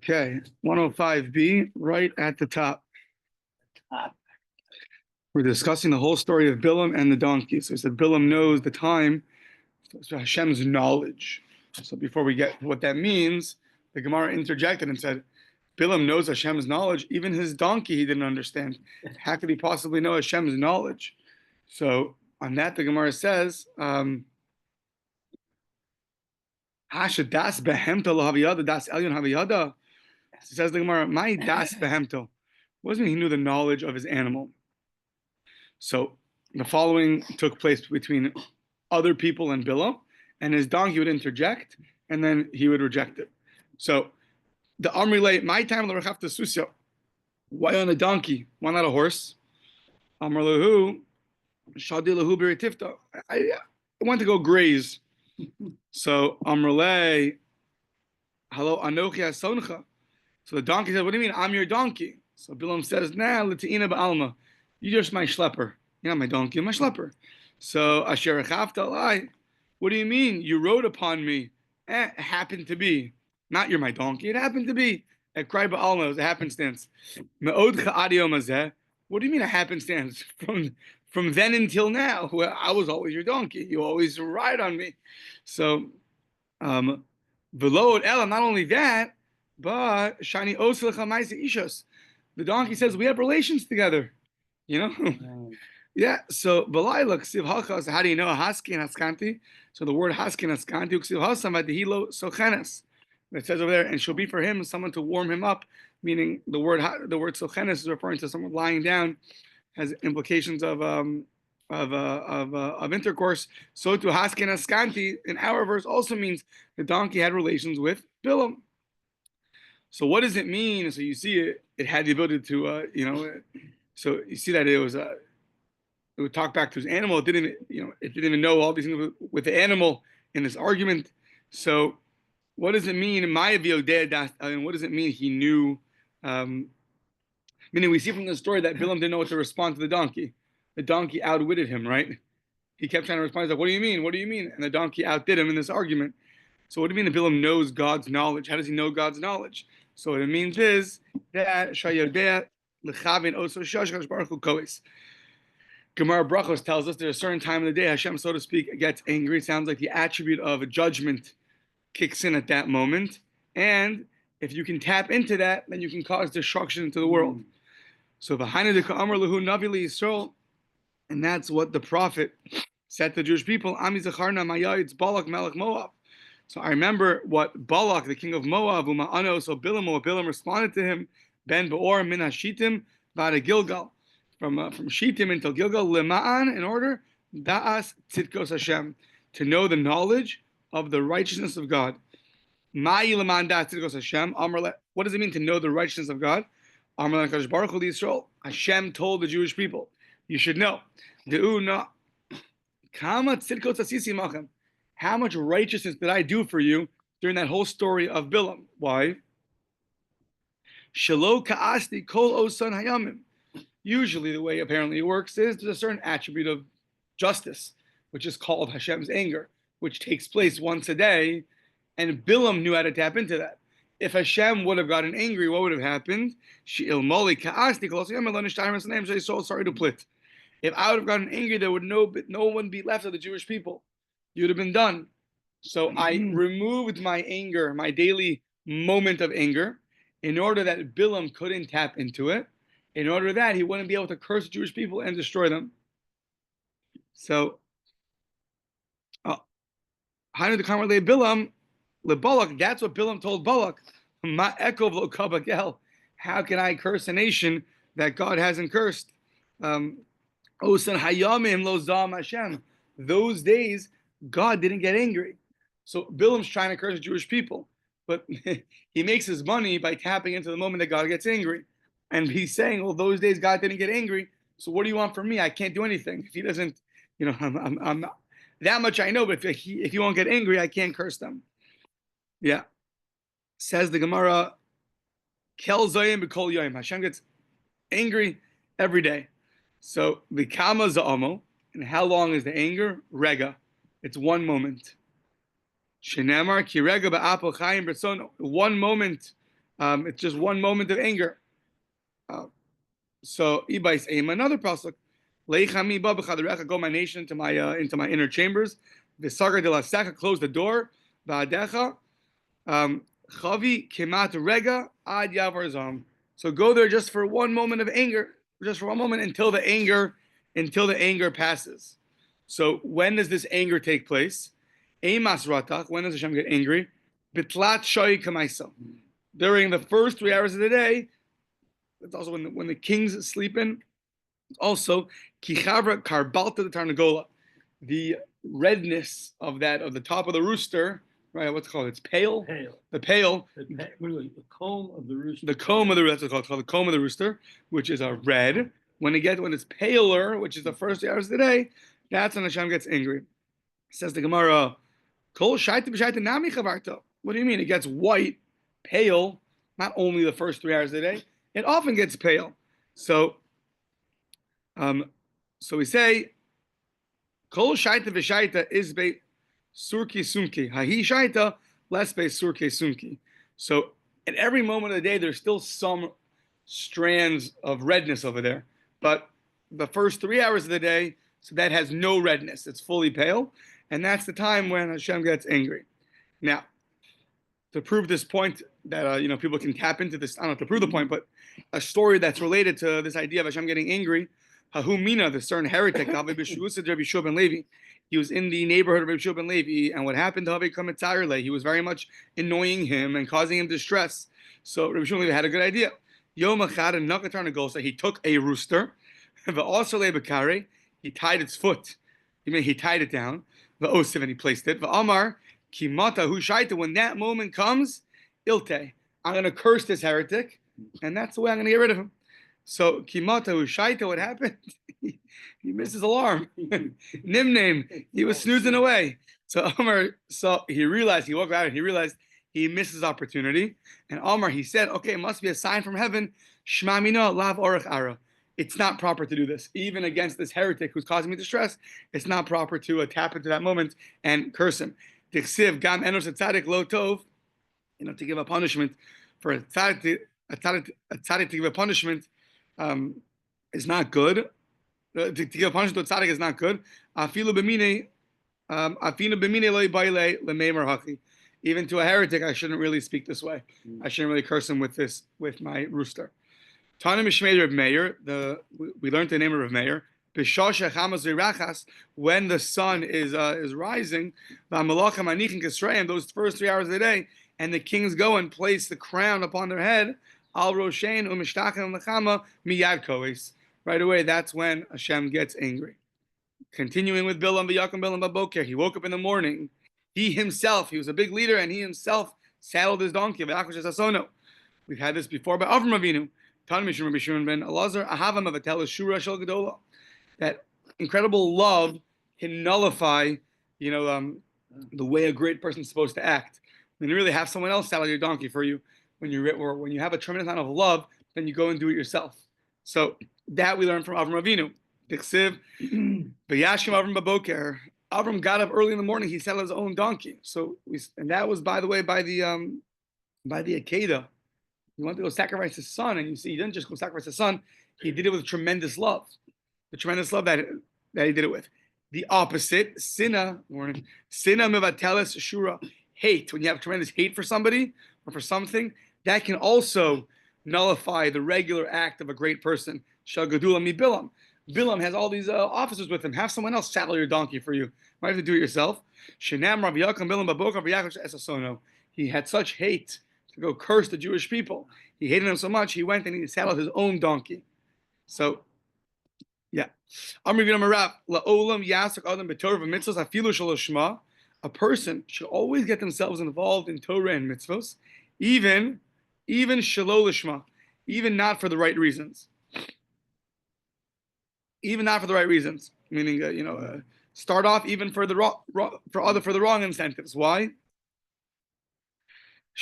Okay, 105b, right at the top. We're discussing the whole story of Bilam and the donkey. So he said Bilam knows the time, so Hashem's knowledge. So before we get to what that means, the Gemara interjected and said, Bilam knows Hashem's knowledge. Even his donkey he didn't understand. How could he possibly know Hashem's knowledge? So on that, the Gemara says, Hasha das behemta lahaviyada das elyon haviyada. Says the Gemara, my das behemto. What does it mean he knew the knowledge of his animal? So the following took place between other people and Bilam, and his donkey would interject, and then he would reject it. So the Amri my time l'rechafta susya. Why on a donkey? Why not a horse? Amr lahu, shadi lahu b'ritifta. I want to go graze. So Amr lei, hello anochi asoncha. So the donkey said, what do you mean? I'm your donkey. So Bilam says, nah, l'te'ina ba'alma. You're just my schlepper. You're not my donkey, you're my schlepper. So asher echavta alai. What do you mean? You rode upon me. It happened to be. Not you're my donkey. It happened to be. At Cry Ba'alma, it was a happenstance. Me'od cha'adi mazeh. What do you mean a happenstance? From then until now, well, I was always your donkey. You always ride on me. So, below Ella, not only that, but shani oslecha ma'ase ishos. The donkey says we have relations together. You know? Yeah. So Balayla ksiv halchas. How do you know haski and haskanti? So the word haski and haskanti ksiv hasam adhilo sochenes. It says over there, and she'll be for him someone to warm him up. Meaning the word sochenes is referring to someone lying down, has implications of intercourse. So to haski and haskanti in our verse also means the donkey had relations with Bilam. So what does it mean? So you see it had the ability to so you see that it would talk back to his animal. It didn't even know all these things with the animal in this argument. So what does it mean? And what does it mean he knew? Meaning we see from the story that Bilam didn't know what to respond to the donkey. The donkey outwitted him, right? He kept trying to respond. He's like, what do you mean? What do you mean? And the donkey outdid him in this argument. So what do you mean that Bilam knows God's knowledge? How does he know God's knowledge? So what it means is that Gemara Brachos tells us there's a certain time of the day Hashem, so to speak, gets angry. It sounds like the attribute of judgment kicks in at that moment. And if you can tap into that, then you can cause destruction into the world. So and that's what the prophet said to the Jewish people. It's Balak Melech Moab. So I remember what Balak, the king of Moab, so Bilam responded to him, Ben Beor min Hashitim v'ad Gilgal, from Shittim until Gilgal, lema'an, in order, da'as tzidkos Hashem, to know the knowledge of the righteousness of God. Ma'i lema'an da'as tzidkos Hashem. What does it mean to know the righteousness of God? Amar l'Hakadosh Baruch Hu Yisrael. Hashem told the Jewish people, you should know. De'u kama tzidkos asisi machem. How much righteousness did I do for you during that whole story of Bilam? Why? Shelo ka'asti kol osan hayamim. Usually the way apparently it works is there's a certain attribute of justice, which is called Hashem's anger, which takes place once a day, and Bilam knew how to tap into that. If Hashem would have gotten angry, what would have happened? Sorry to plit. If I would have gotten angry, there would no one be left of the Jewish people. You would have been done. So I removed my anger, my daily moment of anger, in order that Bilam couldn't tap into it, in order that he wouldn't be able to curse the Jewish people and destroy them. So, Bilam, Balak, that's what Bilam told Balak. How can I curse a nation that God hasn't cursed? Those days, God didn't get angry. So Bilam's trying to curse the Jewish people, but he makes his money by tapping into the moment that God gets angry. And he's saying, well, those days God didn't get angry, so what do you want from me? I can't do anything. If he doesn't, I'm not, that much I know, but if he won't get angry, I can't curse them. Yeah. Says the Gemara, Kel Zoyim b'kol yoyim. Hashem gets angry every day. So the Kama Za'amo, and how long is the anger? Rega. It's one moment. Shenamar ki rega ba'apol chayim b'tzono. One moment It's just one moment of anger. So Ibais Aim, another pasuk. Leichami ba b'chaderecha, go my nation into my inner chambers. V'sagar de la saka, close the door. V'adecha, chavi kemat rega ad yavar zam. So go there just for one moment of anger, just for one moment until the anger passes. So when does this anger take place? Eimas ratach. When does Hashem get angry? Bitlat shoy kamaisa. During the first 3 hours of the day. It's also when the king's sleeping. Also, kichavra karbalta the tarnagola, the redness of the top of the rooster, right? What's it called? It's pale. The pale. The comb of the rooster. The comb of the rooster. That's what it's called. The comb of the rooster, which is a red. When it's paler, which is the first 3 hours of the day, that's when Hashem gets angry. Says the Gemara, Kol shaita b'shaita nami chavarta. What do you mean? It gets white, pale, not only the first 3 hours of the day. It often gets pale. So we say, Kol shaita v'shaita is be surki sumki. Hahi shaita less be surki sumki. So at every moment of the day, there's still some strands of redness over there. But the first 3 hours of the day, so that has no redness. It's fully pale. And that's the time when Hashem gets angry. Now, to prove this point that people can tap into this, I don't know to prove the point, but a story that's related to this idea of Hashem getting angry. Hahumina, the certain heretic, Rabbi Shua ben Levi, he was in the neighborhood of Rabbi Shua ben Levi, and what happened to Rabbi Kametzarle, he was very much annoying him and causing him distress. So Rabbi Shua ben Levi had a good idea. Yom Echad and Nakatar Nagosa, he took a rooster, Va'asale Bekare, he tied its foot. He tied it down. Va'osiv, and he placed it. Va'amar, Kimata hu shaita, when that moment comes, Ilte, I'm going to curse this heretic, and that's the way I'm going to get rid of him. So Kimata hu shaita, what happened? He missed his alarm. Nimname, he was snoozing away. So Amar, he woke out and he realized he missed his opportunity. And Amar, he said, okay, it must be a sign from heaven. Shma mina lav orach ara. It's not proper to do this. Even against this heretic who's causing me distress, it's not proper to tap into that moment and curse him. Dichsiv gam enos tzadik lo tov, to give a punishment for a tzaddik to give a punishment is not good. To give a punishment to a tzaddik is not good. Afilu b'mine lo yibayle lemeimer hachi. Even to a heretic, I shouldn't really speak this way. I shouldn't really curse him with my rooster. Tana Mishmei Rav Meir, we learned the name of Rav Meir. B'shosha chamas v'rachas, when the sun is rising, v'amalachim anichin kisreim, those first 3 hours of the day, and the kings go and place the crown upon their head, al roshein u'mishtachem lechama miyad kois. Right away, that's when Hashem gets angry. Continuing with Bilam v'yakom Bilam b'boker, he woke up in the morning. He was a big leader, and he himself saddled his donkey. We've had this before by Avram Avinu. That incredible love can nullify, the way a great person's supposed to act. When you really have someone else saddle your donkey for you, when you have a tremendous amount of love, then you go and do it yourself. So that we learn from Avram Avinu. Avram got up early in the morning. He saddled his own donkey. And that was, by the way, by the Akedah. He wanted to go sacrifice his son, and you see, he didn't just go sacrifice his son. He did it with tremendous love. The tremendous love that he did it with. The opposite, sinna mivateles shura, hate. When you have tremendous hate for somebody or for something, that can also nullify the regular act of a great person. Shagadula mi Bilam. Bilam has all these officers with him. Have someone else saddle your donkey for you. You might have to do it yourself. Shenam Rav Yaakov Bilam babokar v'yakosh esasono. He had such hate to go curse the Jewish people. He hated them so much, he went and he saddled his own donkey. So, yeah. A person should always get themselves involved in Torah and mitzvos, even shelo lishma, even not for the right reasons. Even not for the right reasons. Meaning, start off even for the wrong incentives. Why?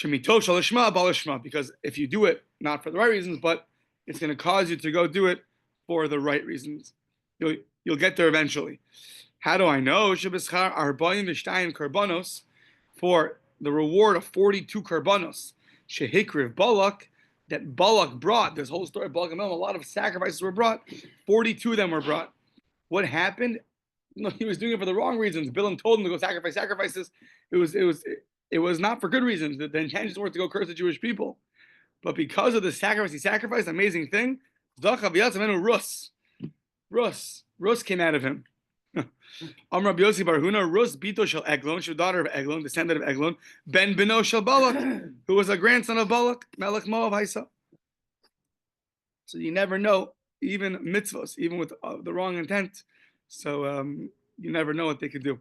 Because if you do it not for the right reasons, but it's going to cause you to go do it for the right reasons, you'll get there eventually. How do I know? For the reward of 42 karbanos, Shehikriv Balak, that Balak brought, this whole story of Balak and Balaam, a lot of sacrifices were brought. 42 of them were brought. What happened? No, he was doing it for the wrong reasons. Balaam told him to go sacrifice sacrifices. It was not for good reasons. The intentions were to go curse the Jewish people. But because of the sacrifice he sacrificed, amazing thing, Rus came out of him. Rabbi Yossi Bar Huna, Rus Bito Shel Eglon, she was daughter of Eglon, descendant of Eglon, Ben Bino Shel Balak, who was a grandson of Balak, Melech Moav Haisa. So you never know, even mitzvahs, even with the wrong intent. So you never know what they could do.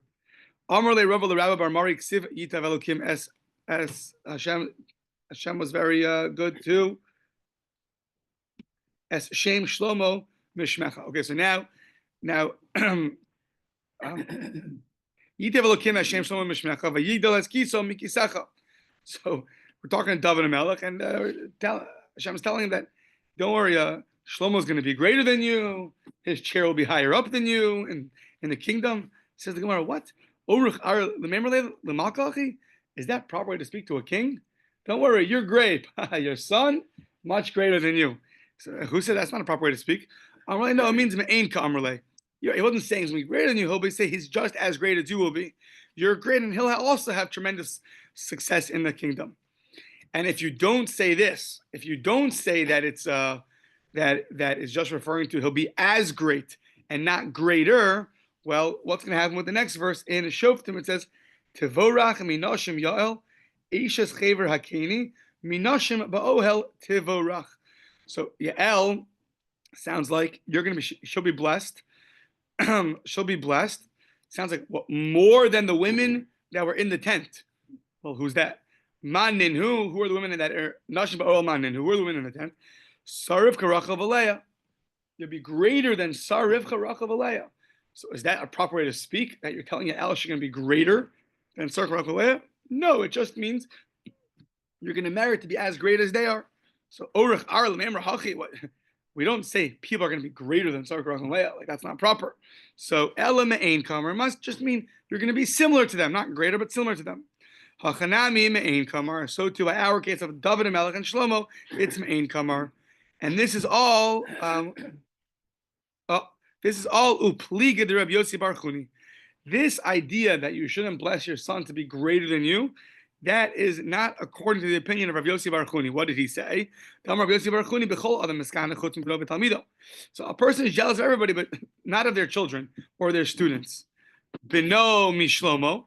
Amar le Rabbi Rabbi Bar Mari Ksiv Yitav Elokim Es Hashem was very good too. Es Shem Shlomo Mishmecha. Okay, so now Yitav Elokim Es Shem Shlomo Mishmecha Vayigdal Es Kiso Mikisecha. So we're talking to David and Melech, and Hashem is telling him that don't worry, Shlomo's going to be greater than you. His chair will be higher up than you in the kingdom. Says the Gemara, what? Is that proper way to speak to a king? Don't worry, you're great. Your son, much greater than you. So, who said that's not a proper way to speak? Amrle, no, it means me'ain ka amrle. He wasn't saying he's going to be greater than you. He'll be saying he's just as great as you will be. You're great, and he'll also have tremendous success in the kingdom. And if you don't say this, if you don't say that it's that is just referring to he'll be as great and not greater, well, what's going to happen with the next verse in Shoftim? It says, "Tevorach minashim yael, ishes chaver hakeni, minashim ba'ohel tevorach." So Yael sounds like she'll be blessed. She'll be blessed. Sounds like what, more than the women that were in the tent. Well, who's that? Manin, who are the women in that are nashim ba'ohel manin? Who are the women in the tent? Sarif Karachav Aleya. You'll be greater than Sarif Karachav Aleya. So is that a proper way to speak? That you're telling your Alice you're going to be greater than Sarif Karachav Aleya? No, it just means you're going to merit to be as great as they are. So Orach Ar Lememra Hachi. What we don't say people are going to be greater than Sarif Karachav Aleya. Like that's not proper. So Ela Me'ain Kamar must just mean you're going to be similar to them, not greater, but similar to them. Hachanami Me'ain Kamar. So too, by our case of David and Melech and Shlomo, it's Me'ain Kamar. And this is all upliga de Rabbi Yossi Bar Chuni. This idea that you shouldn't bless your son to be greater than you, that is not according to the opinion of Rabbi Yossi Bar Chuni. What did he say? So a person is jealous of everybody, but not of their children or their students. Bino mishlomo,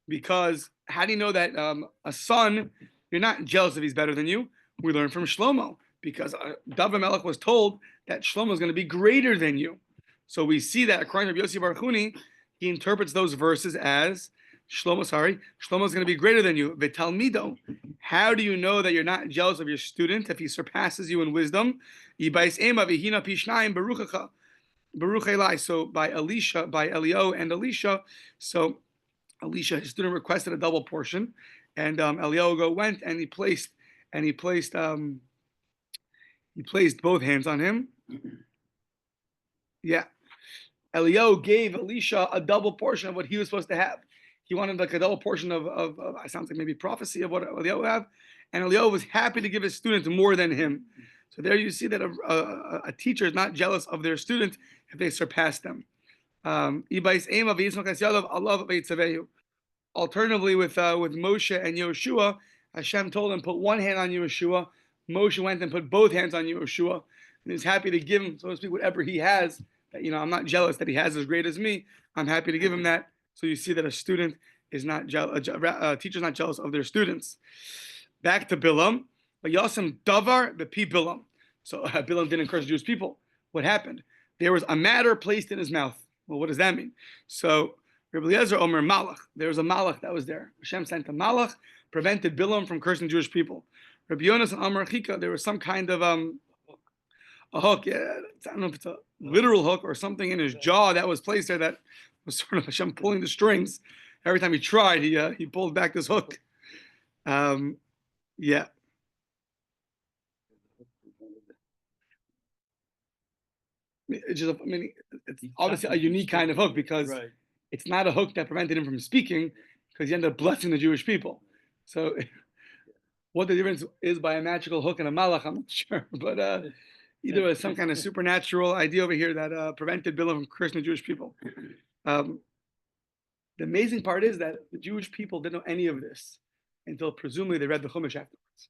because how do you know that a son, you're not jealous if he's better than you? We learn from Shlomo. Because David Melech was told that Shlomo is going to be greater than you. So we see that according to Yossi Bar Chuni, he interprets those verses as Shlomo's going to be greater than you. V'talmido, how do you know that you're not jealous of your student if he surpasses you in wisdom? So by Elisha, by Elio and Elisha, so Elisha, his student requested a double portion, and Elio went and he placed both hands on him. Yeah. Elio gave Elisha a double portion of what he was supposed to have. He wanted like a double portion of it sounds like maybe prophecy of what Elio would have. And Elio was happy to give his student more than him. So there you see that a teacher is not jealous of their student if they surpass them. Alternatively, with Moshe and Yoshua, Hashem told him, put one hand on Yoshua. Moshe went and put both hands on Yoshua, and he's happy to give him, so to speak, whatever he has. That, I'm not jealous that he has as great as me. I'm happy to give him that. So you see that a student is not jealous, a teacher is not jealous of their students. Back to Bilam, Yasam Davar Bepi Bilam. So Bilam didn't curse Jewish people. What happened? There was a matter placed in his mouth. Well, what does that mean? So Rabbi Eliezer Omer Malach. There was a Malach that was there. Hashem sent a Malach, prevented Bilam from cursing Jewish people. Rabbi Yonas and Amar Chika, there was some kind of a hook. Yeah, I don't know if it's a literal hook or something in his jaw that was placed there that was sort of Hashem pulling the strings. Every time he tried, he pulled back this hook. Yeah. It's just, it's obviously a unique kind of hook because it's not a hook that prevented him from speaking because he ended up blessing the Jewish people. So What the difference is by a magical hook and a malach, I'm not sure. But either was some kind of supernatural idea over here that prevented Bilam from cursing the Jewish people. The amazing part is that the Jewish people didn't know any of this until presumably they read the Chumash afterwards.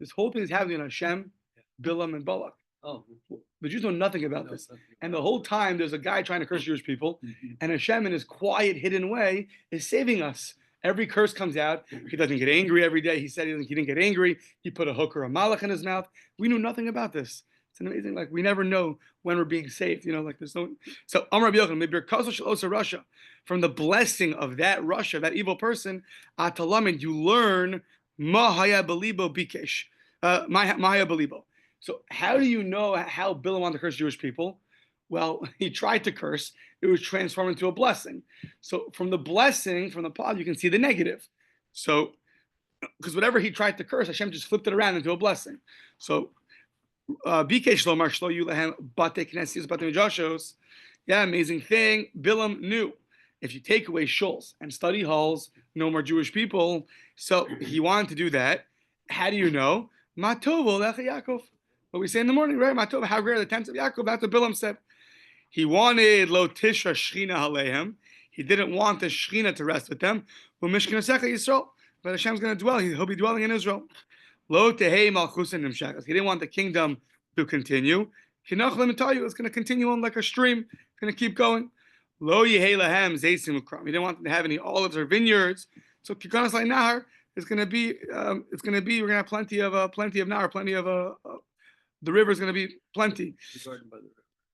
This whole thing is happening in Hashem, Bilam, and Balak. Oh, The Jews know nothing about this. And the whole time there's a guy trying to curse Jewish people, and Hashem in his quiet, hidden way is saving us. Every curse comes out. He doesn't get angry every day. He said he didn't get angry. He put a hook or a malach in his mouth. We knew nothing about this. It's an amazing, like we never know when we're being saved. Like there's no. So Amar Rabbi Yochanan, Russia, from the blessing of that Russia, that evil person, Atalamid, you learn Mahaya Belibo Bikesh. Mahaya Belibo. So how do you know how Bilam wanted to curse Jewish people? Well, he tried to curse. It was transformed into a blessing. So from the blessing, from the pod, you can see the negative. So, because whatever he tried to curse, Hashem just flipped it around into a blessing. So, Bikesh Lomar Shlo Yulahem Bate Knesios Bate Midrashos. Yeah, amazing thing. Bilam knew if you take away shuls and study halls, no more Jewish people. So he wanted to do that. How do you know? Matovo Lecha Yaakov. What we say in the morning, right? Matovo, how great are the tents of Yaakov? That's what Bilam said. He wanted lo tisha shchina alehem. He didn't want the shchina to rest with them. But Hashem's going to dwell. He'll be dwelling in Israel. Lo tehei malchus nimshachas. He didn't want the kingdom to continue. Kinach lemitayu. It's going to continue on like a stream. It's going to keep going. Lo yehei lahem zeisim ukram. He didn't want them to have any olives or vineyards. So kikanas like nahar is going to be. It's going to be. We're going to have plenty of nahar, plenty of the river is going to be plenty.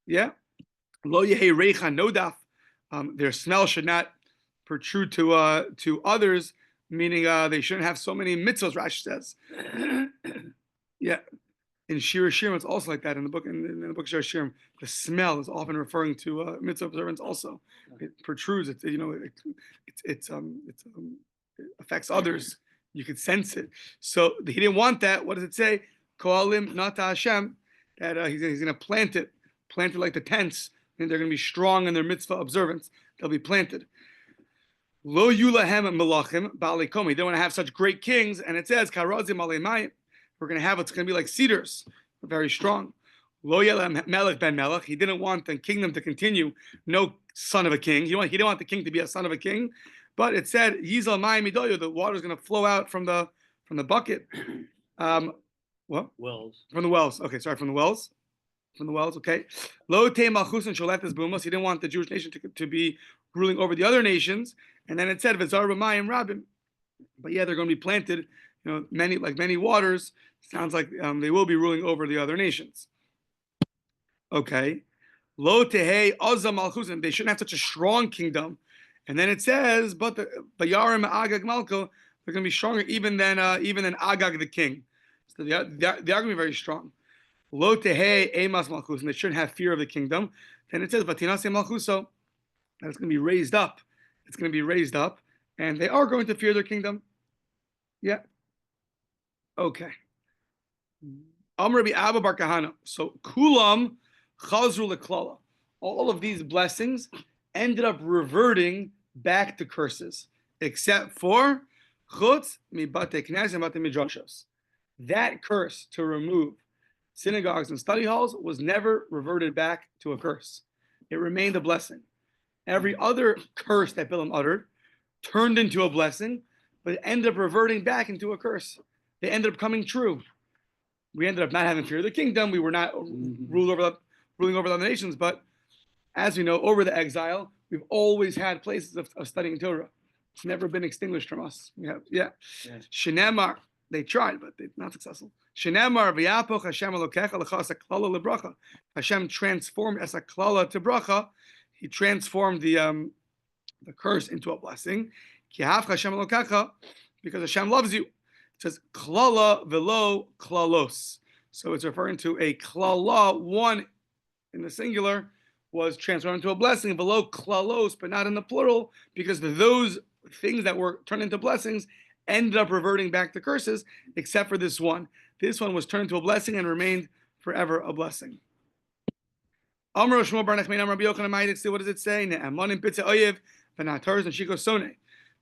Yeah. Lo yehei reicha nodaf. Their smell should not protrude to others, meaning they shouldn't have so many mitzvahs. Rashi says, yeah. In Shir Shirim, it's also like that. In the book of Shir Shirim, the smell is often referring to mitzvah observance. Also, it protrudes. It affects others. You could sense it. So he didn't want that. What does it say? Kollel not Hashem. That he's going to plant it like the tents. And they're going to be strong in their mitzvah observance. They'll be planted. Lo yulahem melachim ba'alekomi. They want to have such great kings, and it says karazim alemayim. We're going to have it's going to be like cedars, very strong. Lo yelem melech ben melech. He didn't want the kingdom to continue. No son of a king. He didn't want the king to be a son of a king. But it said yizal mayim midoyo. The water is going to flow out from the bucket. What? Wells. From the wells. Okay, sorry, from the wells. From the wells, okay. Lo te malchus and sholetes bumos. He didn't want the Jewish nation to be ruling over the other nations. And then it said v'zar b'mayim rabim. But yeah, they're going to be planted. Many waters. Sounds like they will be ruling over the other nations. Okay. Lo tehei oza malchusim. They shouldn't have such a strong kingdom. And then it says, but the Yarim Agag Malko, they're going to be stronger even than Agag the king. So they are going to be very strong. Lo tehei emas malchus, and they shouldn't have fear of the kingdom. Then it says, "Vatinase malchuso," that it's going to be raised up. It's going to be raised up, and they are going to fear their kingdom. Yeah. Okay. Rabbi Abba Bar Kahana. So kulam chazru leklala. All of these blessings ended up reverting back to curses, except for chutz mibate knes and bate midrashos. That curse to remove synagogues and study halls was never reverted back to a curse. It remained a blessing. Every other curse that Bilam uttered turned into a blessing, but it ended up reverting back into a curse. They ended up coming true. We ended up not having fear of the kingdom. We were not ruling over the other nations, but as we know, over the exile, we've always had places of studying Torah. It's never been extinguished from us. Shenemar, they tried, but they're not successful. Shenemar v'yapoch Hashem elokecha l'chas haklala lebracha. Hashem transformed as a klala to bracha. He transformed the curse into a blessing. Ki haf Hashem elokecha, because Hashem loves you. It says klala velo klalos. So it's referring to a klala, one in the singular, was transformed into a blessing. Velo klalos, but not in the plural, because those things that were turned into blessings ended up reverting back to curses, except for this one. This one was turned into a blessing and remained forever a blessing. What does it say?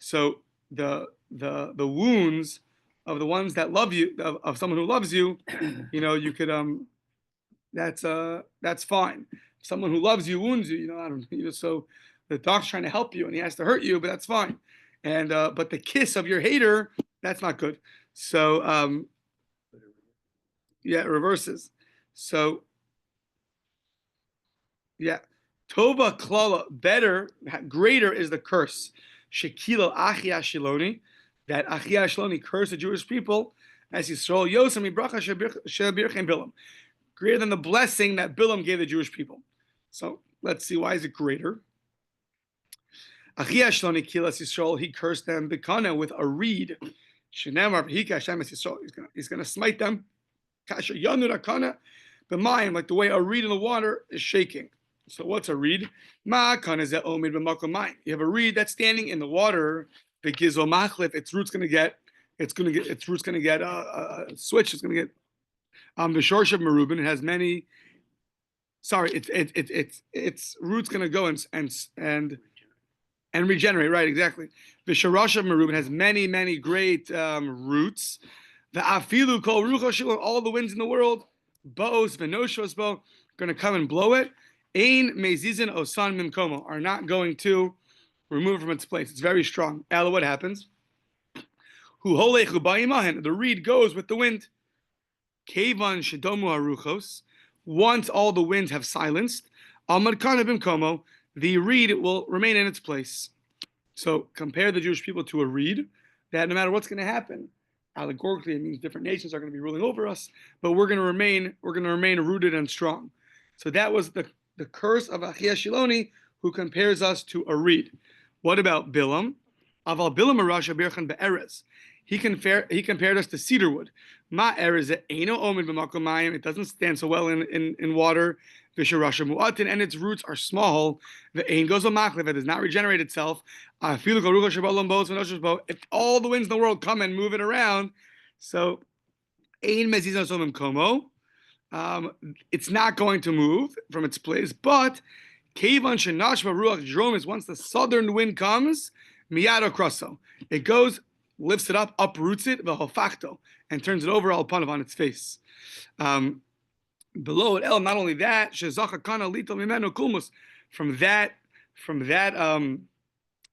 So the wounds of the ones that love you, of someone who loves you, you could that's fine. Someone who loves you wounds you, I don't, so the doctor's trying to help you and he has to hurt you, but that's fine. And but the kiss of your hater, that's not good. So yeah, it reverses. So yeah, Tova Klala, better, greater is the curse. Shekilo Achia Shiloni, that Achia Shiloni cursed the Jewish people as Yisrael Yosem Ibracha Shebirchem Bilam, greater than the blessing that Bilam gave the Jewish people. So let's see, why is it greater? Achia Shiloni Kilas Yisrael, he cursed them Bikana with a reed. Shenemar V'hika Hashem es Yisrael, he's going to smite them. Kasher Yanu Rakana, b'mayim, like the way a reed in the water is shaking. So what's a reed? Ma'akan is that omid b'makom mayim. You have a reed that's standing in the water. The gizo machlif, its roots going to get switch. It's going to get the shorsh of merubin. It has many. Sorry, its roots going to go and regenerate. Right, exactly. The shorosh of merubin has many great roots. The afilu kol rucho shilo, all the winds in the world, boos v'noshos bo, going to come and blow it. Ein mezizin osan mimkomo, are not going to remove it from its place. It's very strong. Ella, what happens? Hu holechu ba'imahen, the reed goes with the wind. Kevan shedomu haruchos, once all the winds have silenced, amad kana bimkomo, the reed will remain in its place. So compare the Jewish people to a reed that no matter what's going to happen, allegorically, it means different nations are going to be ruling over us, but we're going to remain rooted and strong. So that was the curse of Achia Shiloni, who compares us to a reed. What about Bilam? Aval Bilam Arasha Birchan Be'erez. He compared us to cedar wood. Ma erez eino omid b'makom mayim. It doesn't stand so well in water. V'sharasha mu'atin, and its roots are small. The ein goes machlev. It does not regenerate itself. If all the winds in the world come and move it around, so ein mezizan somim komo. It's not going to move from its place. But kevan shenashva ruach dromis. Once the southern wind comes, miyado kroso. It goes, lifts it up, uproots it, v'hofachto, and turns it over al panav on its face. Below it, not only that, shezacha kana lital mimenu kulmus. From that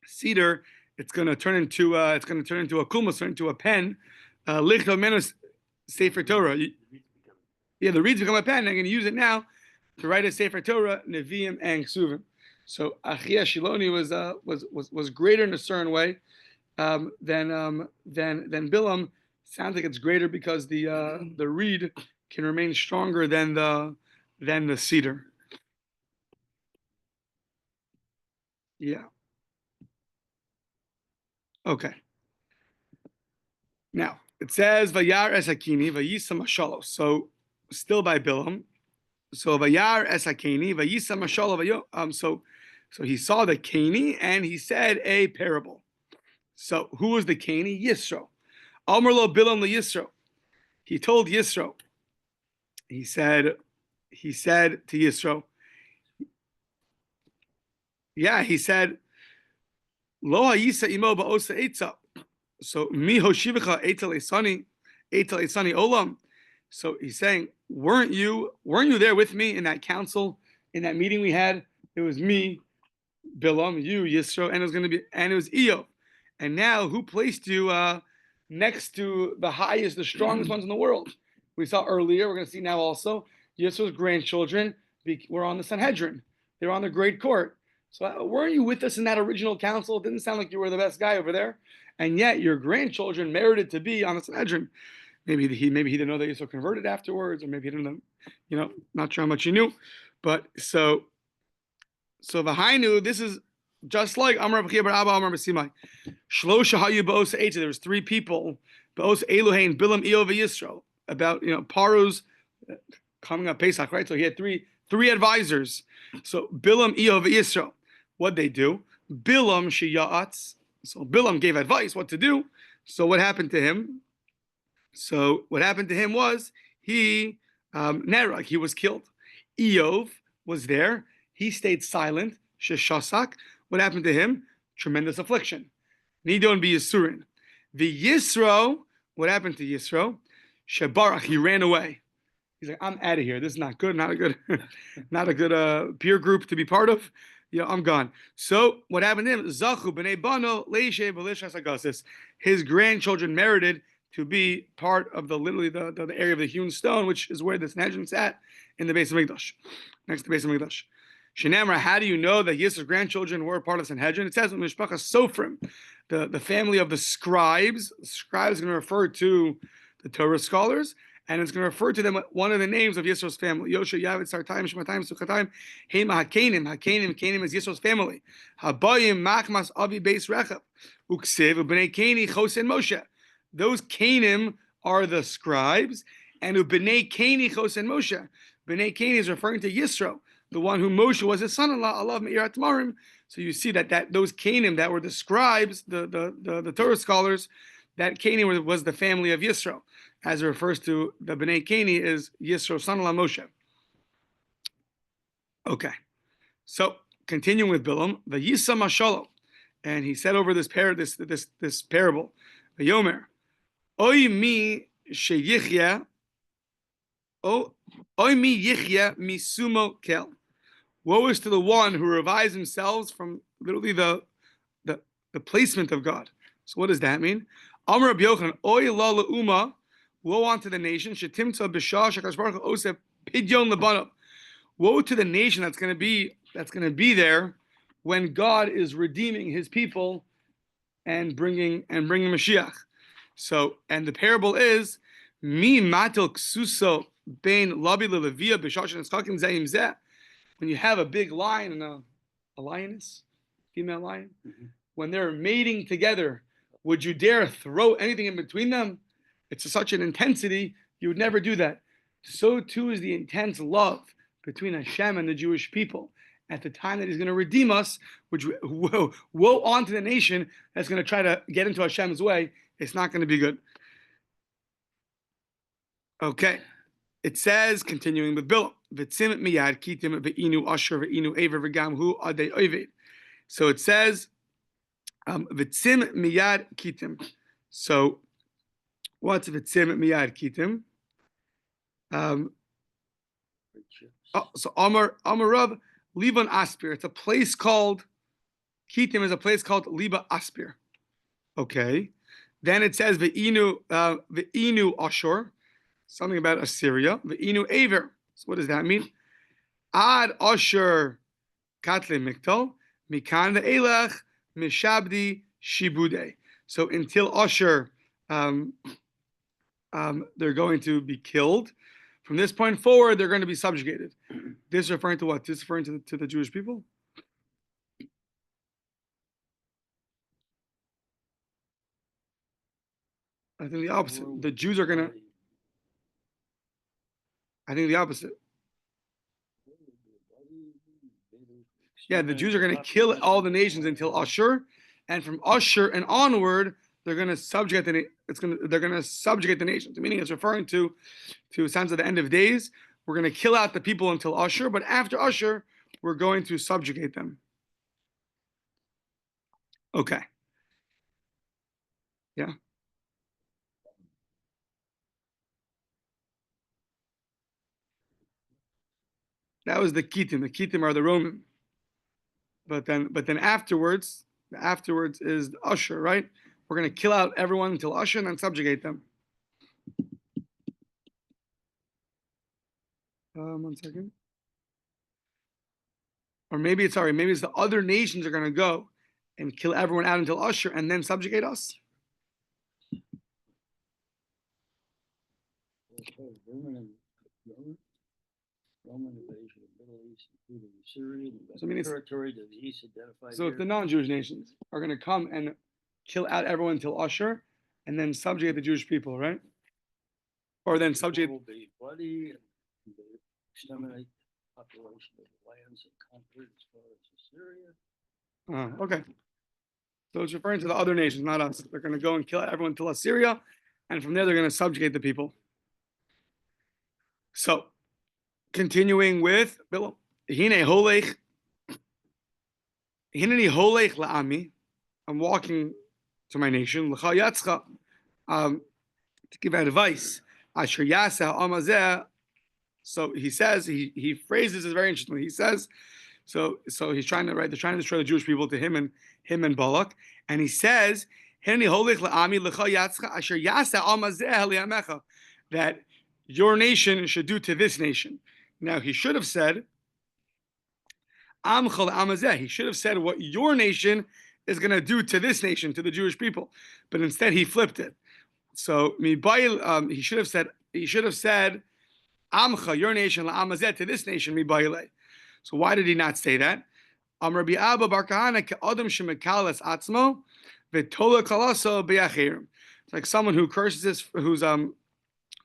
cedar, it's going to turn into a kulmus, turn into a pen. Lichto mimenu sefer Torah. Yeah, the reeds become a pen. I'm going to use it now to write a sefer Torah, neviim and ksuvim. So Achia Shiloni was greater in a certain way than Bilam. Sounds like it's greater because the reed can remain stronger than the cedar. Yeah. Okay. Now it says Vayar esakini vayisa mashalo. So still by Bilam. So Vayar esakini vayisa mashalo. So he saw the Kani and he said a parable. So who was the Kani? Yisro. Amar lo Bilam le Yisro. He told Yisro. He said to Yisro. Yeah, he said, Lo ha'yisa imo ba'osa etza. So mi hoshivicha etel esani olam. So he's saying, weren't you there with me in that council, in that meeting we had? It was me, Bilam, you, Yisro, and it was Eo. And now who placed you next to the highest, the strongest ones in the world? We saw earlier, we're going to see now also, Yisro's grandchildren were on the Sanhedrin. They were on the great court. So weren't you with us in that original council? It didn't sound like you were the best guy over there. And yet your grandchildren merited to be on the Sanhedrin. Maybe he didn't know that Yisro converted afterwards, or maybe he didn't know, not sure how much he knew. But so V'hainu, this is just like Amar B'chia Bar Abba Amar B'simai. Shlosha Hayu B'os Eitza. There was three people, B'os Eluhain, Bilam, Eo, V'Yisro, about Paru's coming up Pesach, right? So he had three advisors. So Bilam, Eo, V'Yisro. What'd they do? Bilam Sheyatz. So Bilam gave advice what to do. So what happened to him? So what happened to him was he Nerag, he was killed. Eov was there. He stayed silent. Sheshasak. What happened to him? Tremendous affliction. Nidon be Yisurin. The Yisro what happened to Yisro? Shebarach, he ran away. He's like, I'm out of here. This is not good. Not a good, not a good peer group to be part of. I'm gone. So what happened to him? Zachu b'nei bano leishe v'lishas agasis. His grandchildren merited to be part of literally the area of the hewn stone, which is where the Sanhedrin sat in the base of Mikdash, next to the base of Mikdash. Shenamra, how do you know that Yisro's grandchildren were part of the Sanhedrin? It says in Mishpacha Sofrim, the family of the scribes. The scribes is going to refer to the Torah scholars, and it's going to refer to them one of the names of Yisro's family. Yosha, Yavet, Sartaim, Shemataim, Suchataim, Hema, Hakanim. Hakanim is Yisro's family. Habayim, Machmas, Avi, Beis Rechab, Uksiv, Ubnei Keni, Chosen, Moshe. Those Canim are the scribes, and Ubnei Keni, Chosen, Moshe. Bnei Keni is referring to Yisro, the one who Moshe was his son-in-law. Allah Me'irat Marim. So you see that those Canim that were the scribes, the Torah scholars, that Canim was the family of Yisro. As it refers to the Bnei Keni is Yisro's son-in-law Moshe. Okay, so continuing with Bilam, the Yisa Mashalo, and he said over this parable, the Yomer, Oy mi sheyichya, Oy mi yichya misumo kel. Woe is to the one who revives themselves from literally the placement of God. So what does that mean? Amar Rabbi Yochanan, Oy la le'uma. Woe unto the nation. Shetimtza b'shah shekadosh baruch hu oseh pidyon lebanav. Woe to the nation that's going to be there when God is redeeming His people and bringing Mashiach. So, and the parable is mi matil ksuso bein labi lelevia b'shah shenischakim zayim zeh. When you have a big lion and a lioness, female lion, when they're mating together, would you dare throw anything in between them? It's such an intensity, you would never do that. So too is the intense love between Hashem and the Jewish people at the time that He's going to redeem us, which woe onto the nation that's going to try to get into Hashem's way. It's not going to be good. Okay. It says, continuing with Bilam, V'tzim miyad kitim ve'inu asher ve'inu ever v'gam hu adei oived. So it says, V'tzim miyad kitim. So, what's V'tzim miyad kitim? So Amar Rav Liban Aspir. It's a place called Kitim. Is a place called Liba Aspir. Okay. Then it says Ve'inu Ashur. Something about Assyria. Ve'inu Aver. So what does that mean? Ad Ashur Katle Miktal Mikan ve'elach Mishabdi Shibude. So until Ashur, they're going to be killed. From this point forward, they're going to be subjugated. This is referring to what? This is referring to the Jewish people? I think the opposite. The Jews are going to... I think the opposite. Yeah, the Jews are going to kill all the nations until Ashur, and from Ashur and onward, they're going to subjugate they're going to subjugate the nations. Meaning, it's referring to signs of the end of days. We're going to kill out the people until Ashur, but after Ashur, we're going to subjugate them. Okay. Yeah. That was the Kitim. The Kitim are the Roman. But then afterwards is the Ashur, right? We're going to kill out everyone until Ashur and then subjugate them. 1 second. Or maybe it's the other nations are going to go and kill everyone out until Ashur and then subjugate us. Roman invasion of the Middle East, including Syria, so, territory to the east identified. So if the non-Jewish nations are going to come and kill out everyone until Ashur and then subjugate the Jewish people, right? Or then subjugate... It will be bloody and exterminate the population of the lands and conquered as far as Assyria. Okay. So it's referring to the other nations, not us. They're going to go and kill everyone until Assyria, and from there they're going to subjugate the people. So, continuing with Bilam. Hineni holech la'ami. I'm walking to my nation. to give advice. Asher yasa amazeh. So he says he phrases it very interestingly. He says, so he's trying to they're trying to destroy the Jewish people to him and Balak, and he says, that your nation should do to this nation. Now he should have said, he should have said what your nation is going to do to this nation, to the Jewish people, but instead he flipped it. So he should have said Amcha, your nation, la'amazet, to this nation, mibayile. So why did he not say that? Rabbi Abba Bar Kahana ke'adam shemekalas atzmo v'tola kalaso b'yachirim. It's like someone who curses who's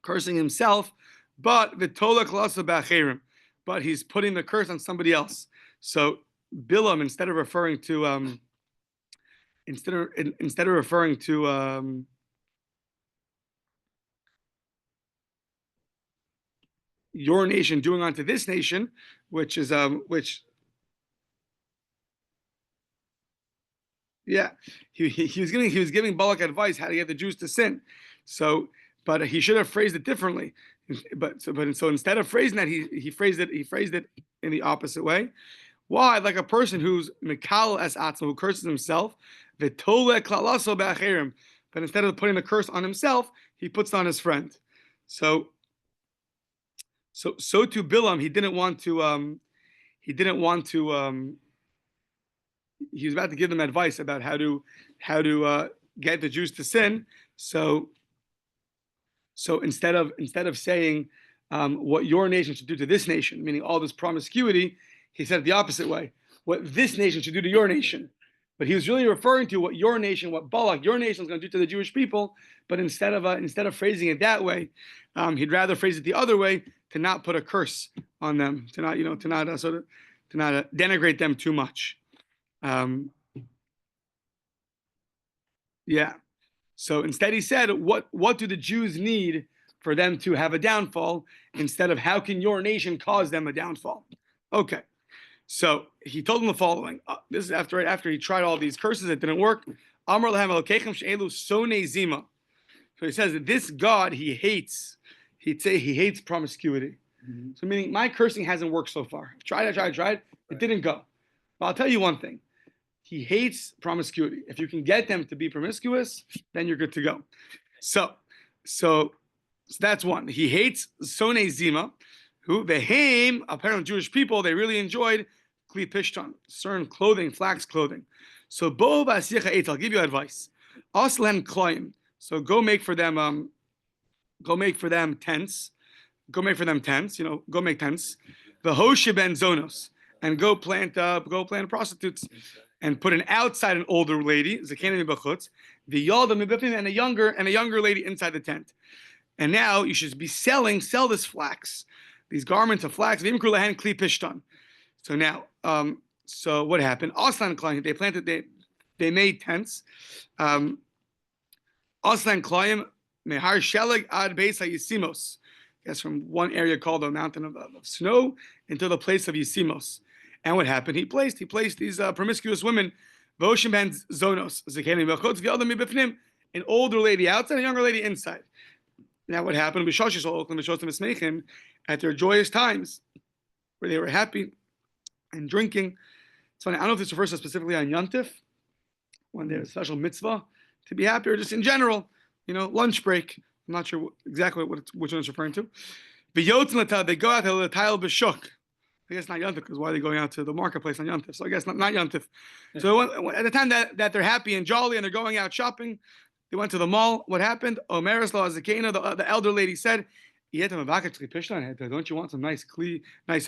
cursing himself, but v'tola kalaso b'yachirim, but he's putting the curse on somebody else. So Bilam, instead of referring to your nation doing onto this nation, which is he was giving Balak advice how to get the Jews to sin. So, but he should have phrased it differently. So instead of phrasing that, he phrased it in the opposite way. Why? Like a person who's mikal es atzmo, who curses himself, v'tole klalaso b'acherim, but instead of putting the curse on himself, he puts it on his friend. So to Bilam, he was about to give them advice about how to get the Jews to sin. So instead of saying what your nation should do to this nation, meaning all this promiscuity, he said it the opposite way. What this nation should do to your nation. But he was really referring to what Balak, your nation is going to do to the Jewish people. But instead of phrasing it that way, he'd rather phrase it the other way, to not put a curse on them, to not denigrate them too much. So instead he said, what do the Jews need for them to have a downfall, instead of how can your nation cause them a downfall? Okay. So he told them the following. This is after he tried all these curses, it didn't work. Amar lahem elokechem she'elu sonei zima. So he says that this God he hates promiscuity. Mm-hmm. So meaning my cursing hasn't worked so far. I tried. It didn't go. But I'll tell you one thing. He hates promiscuity. If you can get them to be promiscuous, then you're good to go. So that's one. He hates sonei zima, who behem, apparently Jewish people, they really enjoyed kli pishtan, certain clothing, flax clothing. So bo ba'asicha eitz, I'll give you advice. Aslen kloim. So go make for them tents. Go make tents. The hoshe ben zonos, and go plant prostitutes, and put an older lady, zakena mibachutz, the yalda mibifnim, and a younger lady inside the tent. And now you should be sell this flax, these garments of flax. V'imkru lahen kli pishtan. So now, so what happened? Aslan klayim, they made tents. Aslan klayim mehar sheleg ad beis hayisimos. That's from one area called the mountain of snow into the place of Yisimos. And what happened? He placed these promiscuous women, Voshim ben zonos, zakeni b'chutz, v'yalda mibifnim, an older lady outside, a younger lady inside. Now what happened? At their joyous times, where they were happy and drinking. It's funny, I don't know if this refers to specifically on Yontif, when there's a special mitzvah to be happy, or just in general, lunch break. I'm not sure exactly which one it's referring to. They go out to the tile b'shuk. I guess not Yontif, because why are they going out to the marketplace on Yontif? So I guess not Yontif. Yeah. So at the time that they're happy and jolly and they're going out shopping, they went to the mall. What happened? Omeres lo azekena, the elder lady said, don't you want some nice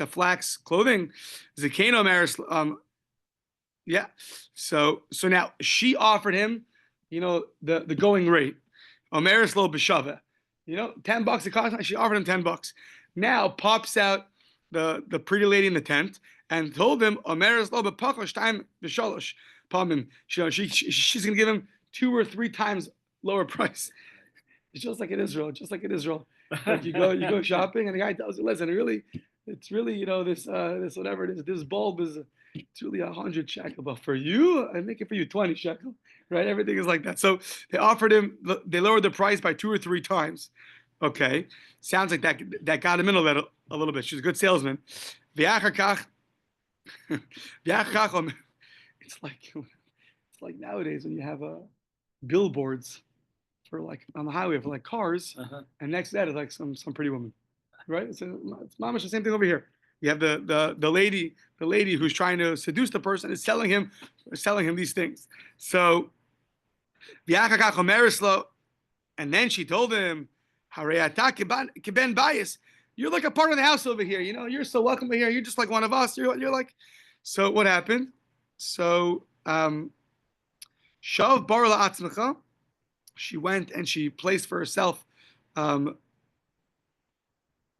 flax clothing? Zakena omeres, So now she offered him, the going rate. Omeres lo b'shava, $10 it cost. She offered him $10. Now pops out the pretty lady in the tent and told him Omeres lo b'pachosh time b'shalosh pamim. She's gonna give him 2 or 3 times lower price. It's just like in Israel. Like you go shopping and the guy tells you, listen, it's really, this whatever it is, this bulb is it's really 100 shekel, but for you, I make it for you 20 shekel, right? Everything is like that. So they offered him, they lowered the price by 2 or 3 times. Okay, sounds like that got him in a little bit. She's a good salesman. V'achar kach, it's like nowadays when you have billboards for like on the highway for like cars, and next to that is like some pretty woman, right? It's mamish the same thing over here. You have the lady who's trying to seduce the person is selling him these things. So and then she told him, "Kiben bias. You're like a part of the house over here. You're so welcome here. You're just like one of us. You're like." So what happened? So Shav bar la'atzmecha. She went and she placed for herself Shav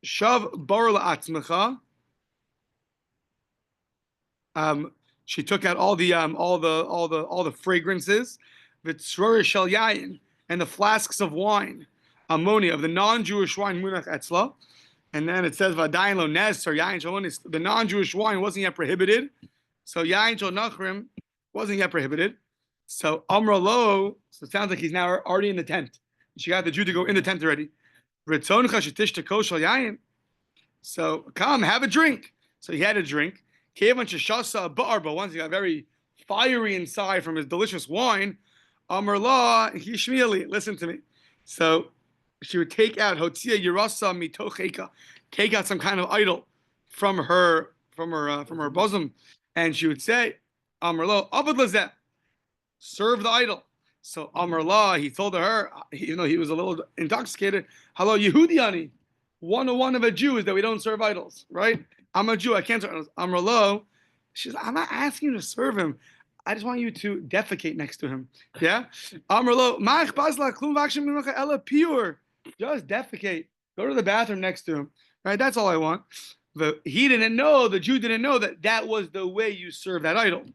bar la'atzmecha. She took out all the fragrances, v'tzror shel yayin, and the flasks of wine, ammonia of the non-Jewish wine munach etzla, and then it says v'adayin lo nes or yayin shel onis. The non-Jewish wine wasn't yet prohibited, so yayin shel nachrim wasn't yet prohibited. So Amra lo, so it sounds like he's now already in the tent. She got the Jew to go in the tent already. Ritzoncha shetish tekol shel yayin. So come have a drink. So he had a drink. Once he got very fiery inside from his delicious wine, Amarla, Hishmieli, listen to me. So she would take out Hotzia Yerasa Mitocheka, take out some kind of idol from her bosom, and she would say, Amarlo, Abad Lazeh, serve the idol. So Amarla, he told her, even though he was a little intoxicated, Hello Yehudiani, 101 of a Jew is that we don't serve idols, right? I'm a Jew. I can't serve idols. Amrlo, she's I'm not asking you to serve him. I just want you to defecate next to him. Yeah? Amrlo, ma'ach bazla klum v'akshim mimcha ela pure. Just defecate. Go to the bathroom next to him. Right? That's all I want. The Jew didn't know that was the way you serve that idol.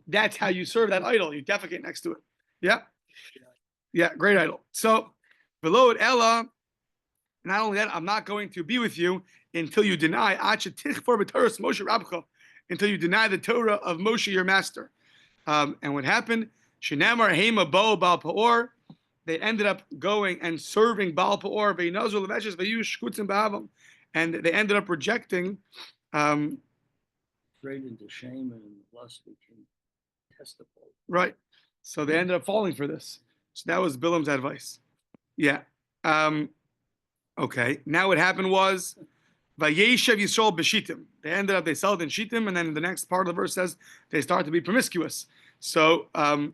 That's how you serve that idol. You defecate next to it. Yeah? Yeah, great idol. So, below it, Ella, not only that, I'm not going to be with you until you deny until you deny the Torah of Moshe, your master. And what happened? Shinamar Hema Bo Baal Peor. They ended up going and serving Baal Peor, and they ended up rejecting. Straight into shame and lust became testable. Right. So they ended up falling for this. So that was Bilam's advice. Yeah. Okay. Now what happened was Vayeshev Yisrael b'shitim. They settled in shitim, and then the next part of the verse says they start to be promiscuous. So Rabbi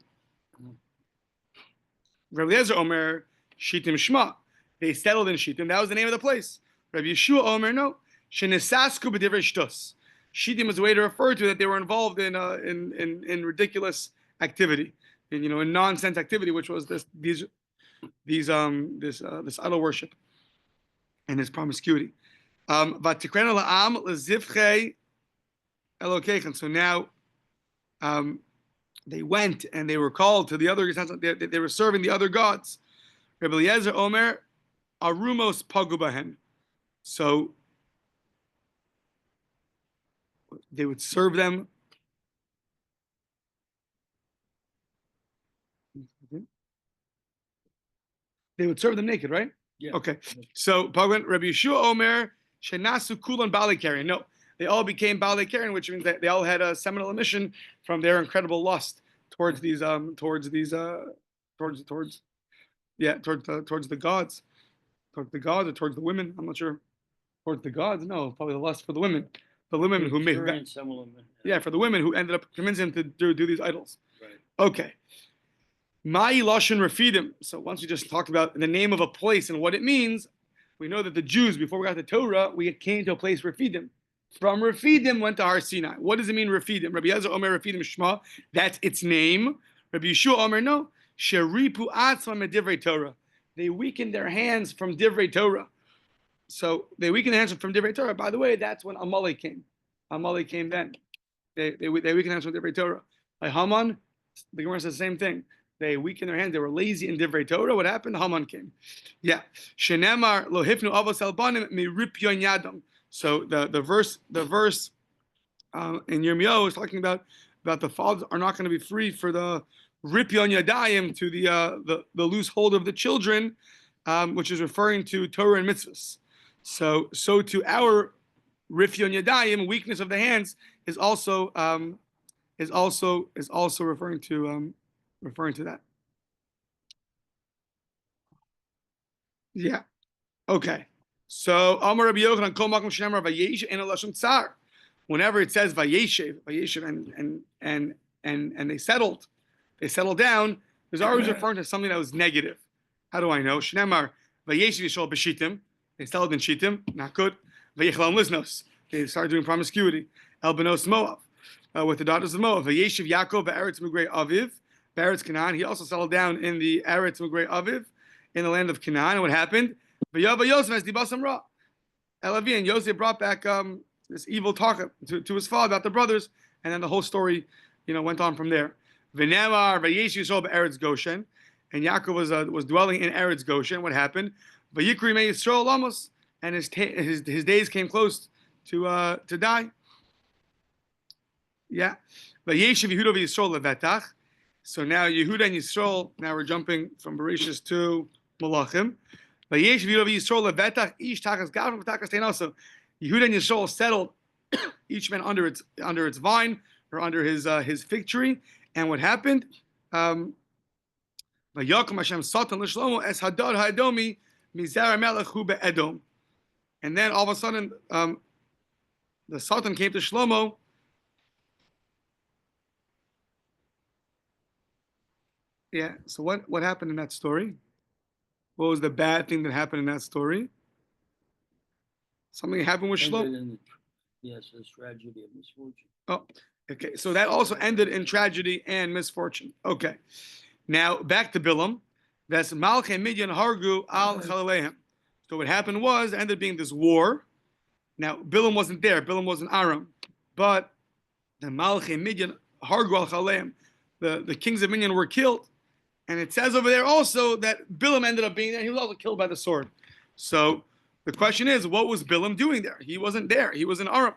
Eliezer Omer shitim shma. They settled in shitim. That was the name of the place. Rabbi Yeshua Omer no. Shenesasku b'divrei shtus. Shitim was a way to refer to that they were involved in ridiculous activity, in nonsense activity, which was this idol worship and his promiscuity. So now they went and they were called to the other. They were serving the other gods. Rabbi Eliezer Omer Arumos Pagubahen. So they would serve them. They would serve them naked, right? Yeah. Okay. So Rabbi Yeshua Omer Shenasu Kulan Balei. No, they all became Balei Karen, which means that they all had a seminal emission from their incredible lust towards the gods, towards the gods or towards the women. I'm not sure. Towards the gods, no, probably the lust for the women. The women who made for the women who ended up convincing him to do these idols. Right. Okay. Ma'i Lashon Refidim. So once we just talked about the name of a place and what it means, we know that the Jews, before we got the Torah, we came to a place Refidim. From Refidim went to Har Sinai. What does it mean Refidim? Rabbi Eliezer Omer Refidim Shema. That's its name. Rabbi Yeshua Omer no. Sheripu Atzma Divrei Torah. They weakened their hands from Divrei Torah. So they weakened their hands from Divrei Torah. By the way, that's when Amalek came. Amalek came then. They weakened their hands from Divrei Torah. By Haman, the Gemara says the same thing. They weakened their hands. They were lazy in divrei Torah. What happened? Haman came. Yeah. Shenemar lo hifnu avos el banim mi ripyon yadam. So the verse in Yirmiyahu is talking about the fathers are not going to be free for the ripyon yadayim, to the loose hold of the children, which is referring to Torah and mitzvahs. So to our ripyon yadayim, weakness of the hands, is also referring to that. Yeah. Okay. So Amar Rabbi Yochanan kol makom shenemar vayeshev en lashon tsar. Whenever it says vayeshev and they settled down, there's always referring to something that was negative. How do I know? Shenemar vayeshev yishol b'shitim. They settled in shittim, not good. Vayechlam liznos. They started doing promiscuity. El benos Moav, with the daughters of Moav. Vayeshev Yaakov be'eretz Mugrei Aviv, be'eretz Canaan. He also settled down in the eretz Mugrei Aviv, in the land of Canaan. And what happened? V'yava Yosef as dibasam ra. Elavi, and Yosef brought back this evil talk to his father about the brothers, and then the whole story, went on from there. V'nemar vayeshev Yisrael be'eretz Goshen, and Yaakov was dwelling in eretz Goshen. What happened? Vayikri me Yisrael lamos, and his days came close to die. Yeah. Vayeshev Yehuda v'Yisrael levetach. So now Yehuda and Yisrael. Now we're jumping from Bereshis to Malachim. Vayeshev Yehuda v'Yisrael levetach ish tachas gavim v'tachas tein also. Yehuda and Yisrael settled, each man under its vine, or under his fig tree. And what happened? Vayakom Hashem Satan l'Shlomo es hadad ha'edomi mizar melech hu be'edom. And then all of a sudden, the Satan came to Shlomo. Yeah. So what happened in that story? What was the bad thing that happened in that story? Something happened with Shlomo. Yes, it's tragedy and misfortune. Oh, okay. So that also ended in tragedy and misfortune. Okay. Now back to Bilam. That's Malchei Midian Hargu al Chalalehem. So what happened was, it ended up being this war. Now Bilam wasn't there. Bilam was in Aram, but the Malchei Midian Hargu al Chalalehem, the kings of Midian were killed. And it says over there also that Bilam ended up being there. He was also killed by the sword. So the question is, what was Bilam doing there? He wasn't there. He was in Aram.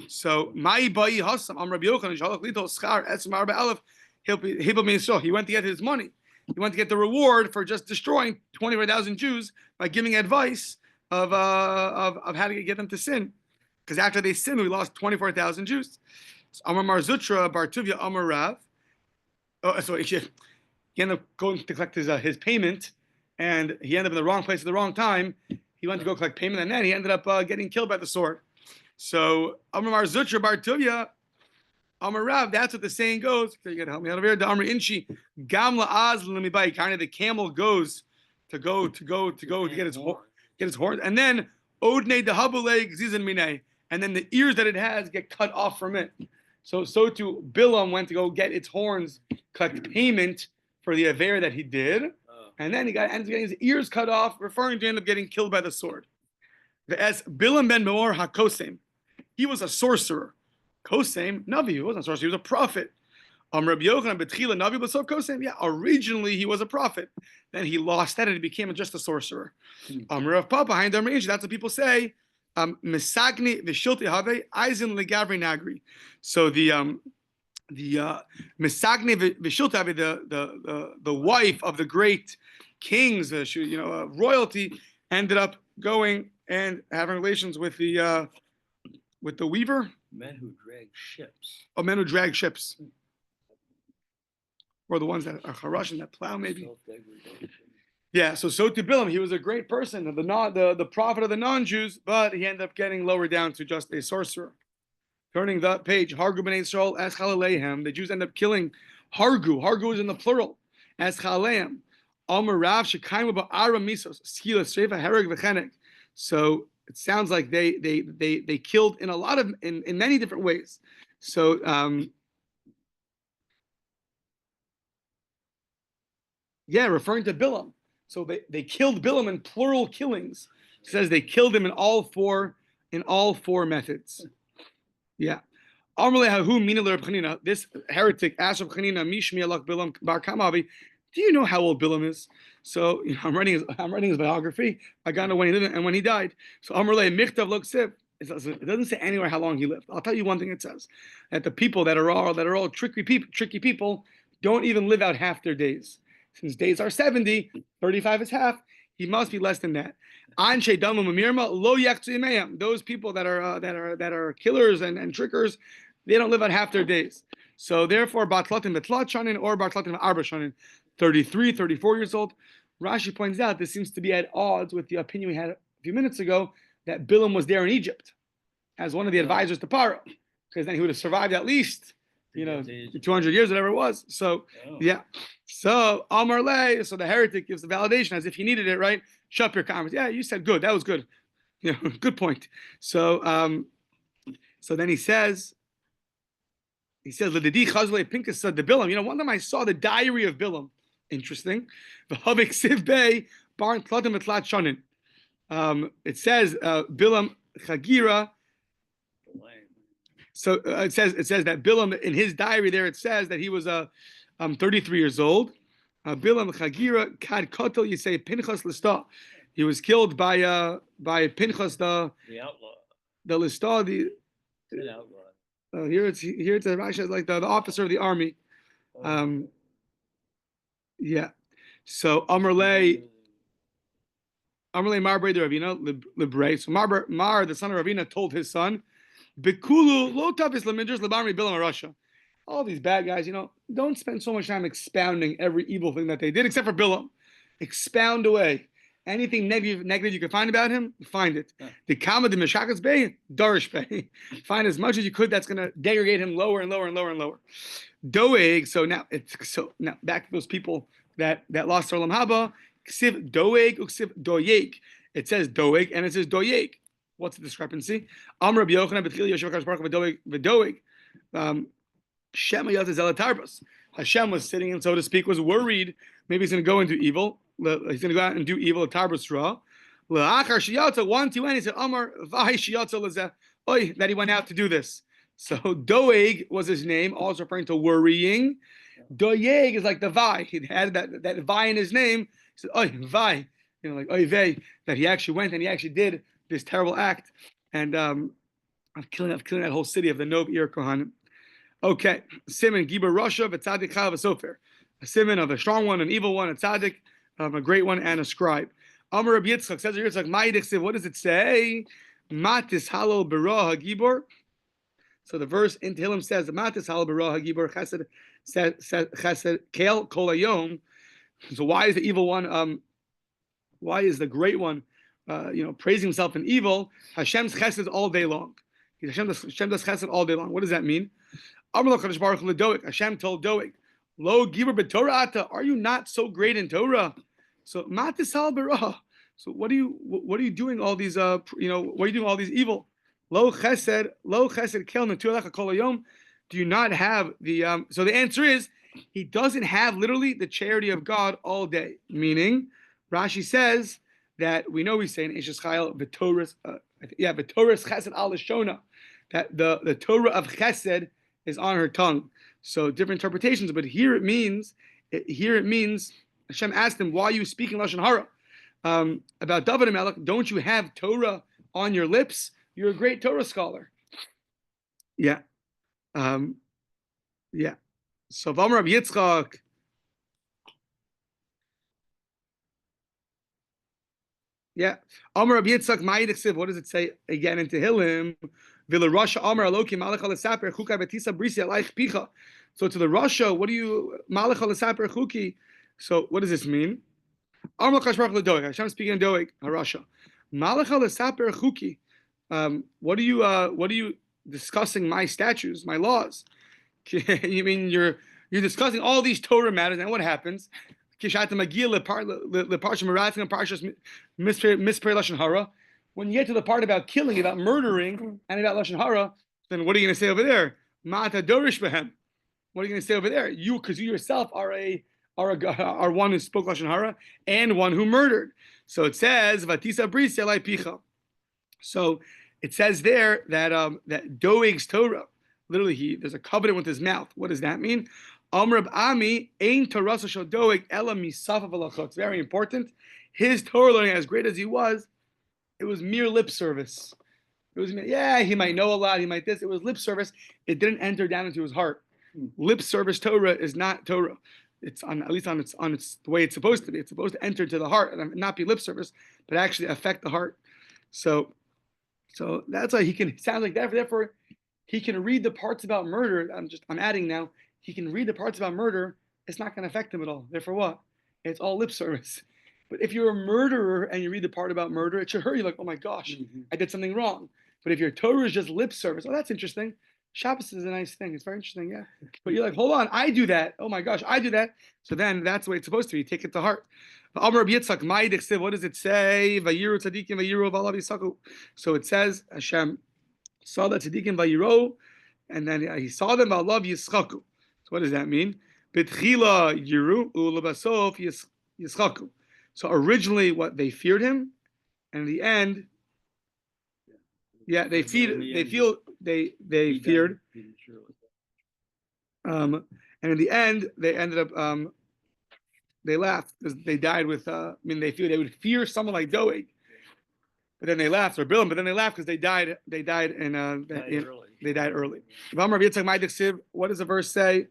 So Mai Bai Hassam Am Rabbi Yochanan Shalach Lito Schar Etzem Arba Aleph Hibam Yisrael. He went to get his money. He went to get the reward for just destroying 24,000 Jews by giving advice of how to get them to sin. Because after they sinned, we lost 24,000 Jews. So Amar Mar Zutra Bar Tuvia Amar Rav. Oh, so he ended up going to collect his payment, and he ended up in the wrong place at the wrong time. He went to go collect payment, and then he ended up getting killed by the sword. So Amar Mar Zutra Bar Tuvia Amar Rav, that's what the saying goes. You gotta help me out over here. The Amar Inchi Gamla Az Lemibai. Kind of the camel goes to get its horns, and then Odne Dehabule Gzizan Mine, and then the ears that it has get cut off from it. So too Bilam went to go get its horns, collect payment for the aver that he did, and then he ended up getting his ears cut off, referring to end up getting killed by the sword. The S Bilam ben Meor HaKosem. He was a sorcerer. Kosem, Navi, he wasn't a sorcerer, he was a prophet. Rabbi Yochanan Betchila Navi B'Sof Kosem. Yeah, originally he was a prophet. Then he lost that and he became just a sorcerer. Rav Papa behind Amar Inchi, that's what people say. Misagni V'Shilti Have Eisen Legavri Nagri. So the Misagni V'Shilti Have, the wife of the great kings, royalty, ended up going and having relations with the weaver. Men who drag ships. Oh, men who drag ships. Or the ones that are Harashim, that plow maybe. Yeah, so to Bilam, he was a great person, the prophet of the non-Jews, but he ended up getting lowered down to just a sorcerer. Turning the page, Hargu b'nei Yisrael as Chalalehem. The Jews end up killing Hargu. Hargu is in the plural, as Chalalehem. Amar Rav shekaimu ba'aram misos skila sreifa hereg v'chenek. So it sounds like they killed in many different ways. So referring to Bilam. So they killed Bilam in plural killings. It says they killed him in all four methods. Yeah. This heretic, Asher Chanina, Mishmi Alach Bilam Bar Kamavi, do you know how old Bilam is? So I'm writing his biography. I got to know when he lived and when he died. So Amrle Michtav Loksiv. It doesn't say anywhere how long he lived. I'll tell you one thing it says: that the people that are all tricky people don't even live out half their days. Since days are 70, 35 is half. He must be less than that. Those people that are killers and trickers, they don't live out half their days. So therefore, Batlatim Betlat Shanin or Batlatim Arba Shanin, 33, 34 years old. Rashi points out this seems to be at odds with the opinion we had a few minutes ago that Bilam was there in Egypt as one of the advisors to Paro, because then he would have survived at least, 200 years, whatever it was. So, yeah. So, Amar Le, so the heretic gives the validation as if he needed it, right? Shut up your comments. Yeah, you said good. That was good. Good point. So, so then he says, L'didi Chazle Pinkas said the Bilam. One time I saw the diary of Bilam. Interesting. V'havik Siv Bey Barn Tlatim Etlat Shanin. It says Bilam Chagira. So it says that Bilam in his diary there it says that he was 33 years old. Bilam Chagira Kad Kotel Yisei Pinchas Lista. He was killed by Pinchas the outlaw. The Lista the outlaw. Here it's Rashi like the officer of the army. Yeah. So Amarle Mar Brei the Ravina Libre. So Mar the son of Ravina told his son, Bekulu lo tavis lemidros lebamri bilam Russia. All these bad guys, don't spend so much time expounding every evil thing that they did, except for Bilam. Expound away. Anything negative you can find about him, find it. The Kama the Meshakas Bey, Darish Bey. Find as much as you could that's going to degrade him lower and lower and lower and lower. Doeg. So now back to those people that lost their Olam Haba. Ksiv Doeg uksiv Doyeg. It says Doeg and it says Doyeg. What's the discrepancy? Amr Rabbi Yochanan B'tchil Yoshev HaKadosh Baruch Hu V'Doeg. Shem Hayat Zelatarbas. Hashem was sitting and, so to speak, was worried. Maybe he's going to go into evil. He's going to go out and do evil. Tarbas Ra. La'achar Shiyatza 1 to end. He said Amar V'Hai Shiyatza Lezeh. Oy, that he went out to do this. So Doeg was his name, also referring to worrying. Doeg is like the Vi. He had that Vi in his name. He said Oy Vi, like Oy Vey, that he actually went and he actually did this terrible act, and of killing that whole city of the Nov Ir Kohanim. Okay, Simon Gibar Russia, v'tzadik Chal v'sofer. A Simon of a strong one, an evil one, a tzaddik, a great one, and a scribe. Amar Rabbi Yitzchak says Yitzchak Ma'idich. What does it say? Matis halal b'ra hagibor. So the verse in Tehillim says Matis halal b'ra hagibor chesed kel kol hayom. So why is the evil one? Why is the great one? Praising himself in evil? Hashem's chesed all day long. Hashem does chesed all day long. What does that mean? Hashem told Doeg, Lo Gibor b'Torah ata, are you not so great in Torah? So Matisal Barah. So what are you doing all these what are you doing all these evil? Lo chesed kel netulecha kol hayom. Do you not have the so the answer is he doesn't have literally the charity of God all day. Meaning, Rashi says that we know we say in Eshes Chayil v'Torah chesed al lashona, that the Torah of chesed is on her tongue. So different interpretations, but here it means Hashem asked him, why are you speaking Lashon Hara? About David HaMelech, don't you have Torah on your lips? You're a great Torah scholar. Yeah. Yeah. So V'amar Rabbi Yitzchak. Yeah. Amar Rabbi Yitzchak Ma'idich. What does it say again in Tehillim? V'le Rasha Amar Elokim Malach Alasaper Chukai Betisa Brisi Alaich Picha. So to the Rasha, what do you Malach Alasaper Chuki? So what does this mean? Amar Kash Baruch LeDoeg. Hashem speaking in Doeg, Rasha. Malach Alasaper Chuki. What are you discussing my statutes, my laws? You mean you're discussing all these Torah matters, and what happens? When you get to the part about killing, about murdering, and about Lashon Hara, then what are you going to say over there? Ma'ata dorish behem. What are you going to say over there? Because you yourself are one who spoke Lashon Hara and one who murdered. So it says Vatisa Bris Yalai Picha. So it says there that Doeg's Torah, literally there's a covenant with his mouth. What does that mean? Amr Ami Ein Torah Shel Doeg Ela Misaf V'Lachot. It's very important. His Torah learning, as great as he was, it was mere lip service. It was, yeah, he might know a lot, he might this. It was lip service. It didn't enter down into his heart. Lip service Torah is not Torah. It's on, at least on its the way it's supposed to be. It's supposed to enter to the heart and not be lip service, but actually affect the heart. So that's why he can sound like that. Therefore, he can read the parts about murder. I'm adding now. He can read the parts about murder. It's not going to affect him at all. Therefore, what? It's all lip service. But if you're a murderer and you read the part about murder, it should hurt you. Like, oh my gosh, I did something wrong. But if your Torah is just lip service, oh, that's interesting. Shabbos is a nice thing. It's very interesting, yeah. But you're like, hold on, I do that. Oh my gosh, I do that. So then that's the way it's supposed to be. You take it to heart. What does it say? So it says, Hashem saw that tzaddikim vayiro, and then he saw them v'alav yischaku. So what does that mean? B'tchila yiru u'lebasof yischaku. So originally, what they feared him, and in the end, they feared. And in the end, they ended up they laughed because they died with. They would fear someone like Doeg, but then they laughed, or Bilam, but then they laughed because they died. They died early. What does the verse say?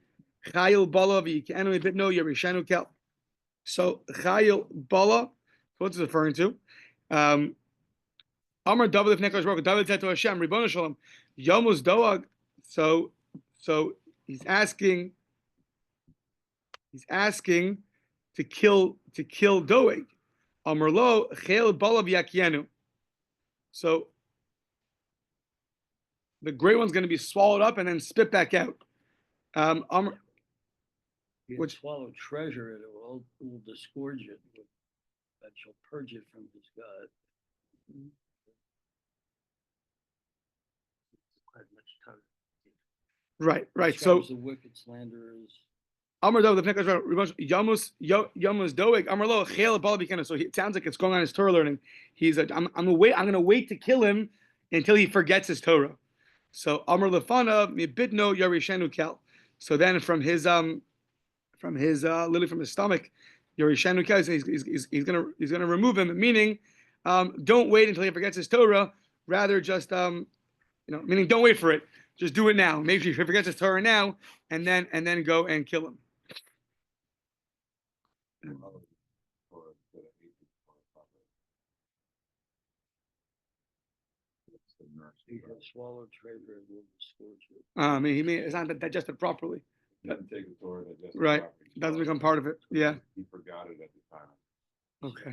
Chayil bala v'yikenu ibitno yerishenu kel. So Chayil Bala, what's it referring to? Amar David Nekash Baruch. David said to Hashem, Ribono Shalom, Yomus Doag. So he's asking to kill Doeg. Amar Lo Chayil Bala v'yakienu. So the great one's going to be swallowed up and then spit back out. Which swallow treasure, it will disgorge it, that shall purge it from his gut. Quite much time. Right. So the wicked slanderers. Amar Doeg, Yamus Doeg, Amar Lo Chayil Bala v'yakienu. So it sounds like it's going on his Torah learning. He's like, I'm going to wait to kill him until he forgets his Torah. So Amar Lefana Mibitno Yarishenu Kel. So then from his stomach, Yarishenu Kel, he's gonna remove him. Meaning, don't wait until he forgets his Torah. Rather, just meaning don't wait for it. Just do it now. Make sure he forgets his Torah now, and then go and kill him. He has swallowed treasure and will disgorge it. It's not digested properly. He didn't take the Torah, right. Doesn't become part of it. Yeah. He forgot it at the time. Okay.